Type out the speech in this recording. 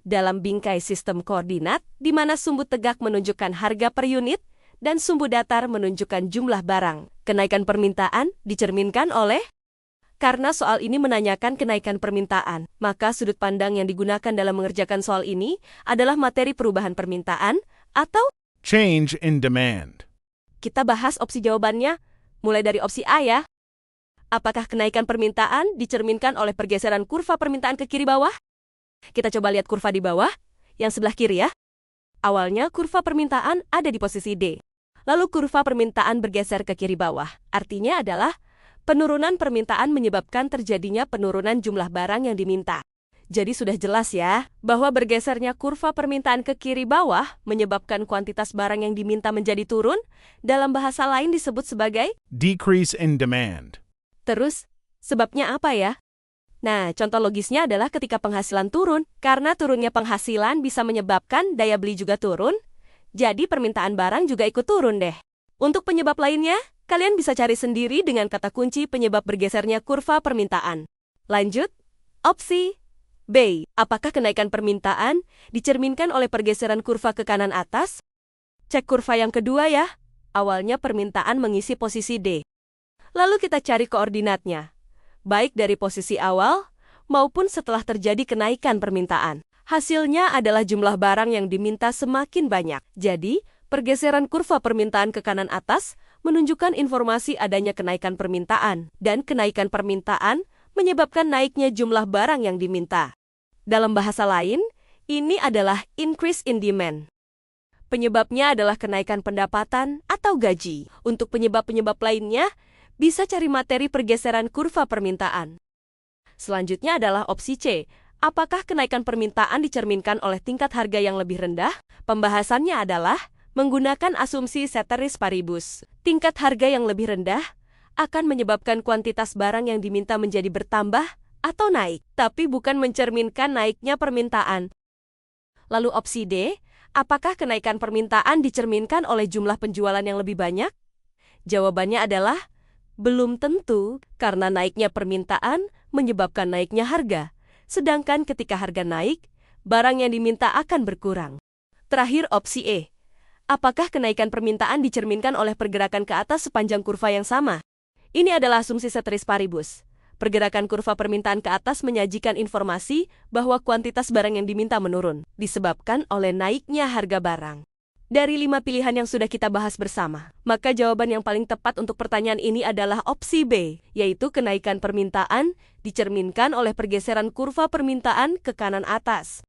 dalam bingkai sistem koordinat, di mana sumbu tegak menunjukkan harga per unit dan sumbu datar menunjukkan jumlah barang. Kenaikan permintaan dicerminkan oleh. Karena soal ini menanyakan kenaikan permintaan, maka sudut pandang yang digunakan dalam mengerjakan soal ini adalah materi perubahan permintaan atau change in demand. kita bahas opsi jawabannya, mulai dari opsi A ya. Apakah kenaikan permintaan dicerminkan oleh pergeseran kurva permintaan ke kiri bawah? Kita coba lihat kurva di bawah, yang sebelah kiri ya. Awalnya kurva permintaan ada di posisi D. Lalu kurva permintaan bergeser ke kiri bawah. Artinya adalah penurunan permintaan menyebabkan terjadinya penurunan jumlah barang yang diminta. Jadi sudah jelas ya, bahwa bergesernya kurva permintaan ke kiri bawah menyebabkan kuantitas barang yang diminta menjadi turun, dalam bahasa lain disebut sebagai decrease in demand. Terus, sebabnya apa ya? Nah, contoh logisnya adalah ketika penghasilan turun, karena turunnya penghasilan bisa menyebabkan daya beli juga turun, jadi permintaan barang juga ikut turun deh. Untuk penyebab lainnya, kalian bisa cari sendiri dengan kata kunci penyebab bergesernya kurva permintaan. Lanjut, opsi B. Apakah kenaikan permintaan dicerminkan oleh pergeseran kurva ke kanan atas? Cek kurva yang kedua ya. Awalnya permintaan mengisi posisi D. Lalu kita cari koordinatnya, baik dari posisi awal maupun setelah terjadi kenaikan permintaan. Hasilnya adalah jumlah barang yang diminta semakin banyak. Jadi, pergeseran kurva permintaan ke kanan atas menunjukkan informasi adanya kenaikan permintaan, dan kenaikan permintaan menyebabkan naiknya jumlah barang yang diminta. Dalam bahasa lain, ini adalah increase in demand. Penyebabnya adalah kenaikan pendapatan atau gaji. Untuk penyebab-penyebab lainnya, bisa cari materi pergeseran kurva permintaan. Selanjutnya adalah opsi C. Apakah kenaikan permintaan dicerminkan oleh tingkat harga yang lebih rendah? Pembahasannya adalah menggunakan asumsi ceteris paribus. Tingkat harga yang lebih rendah akan menyebabkan kuantitas barang yang diminta menjadi bertambah atau naik, tapi bukan mencerminkan naiknya permintaan. Lalu opsi D. Apakah kenaikan permintaan dicerminkan oleh jumlah penjualan yang lebih banyak? Jawabannya adalah belum tentu, karena naiknya permintaan menyebabkan naiknya harga. Sedangkan ketika harga naik, barang yang diminta akan berkurang. Terakhir opsi E. Apakah kenaikan permintaan dicerminkan oleh pergerakan ke atas sepanjang kurva yang sama? Ini adalah asumsi ceteris paribus. Pergerakan kurva permintaan ke atas menyajikan informasi bahwa kuantitas barang yang diminta menurun, disebabkan oleh naiknya harga barang. Dari 5 pilihan yang sudah kita bahas bersama, maka jawaban yang paling tepat untuk pertanyaan ini adalah opsi B, yaitu kenaikan permintaan dicerminkan oleh pergeseran kurva permintaan ke kanan atas.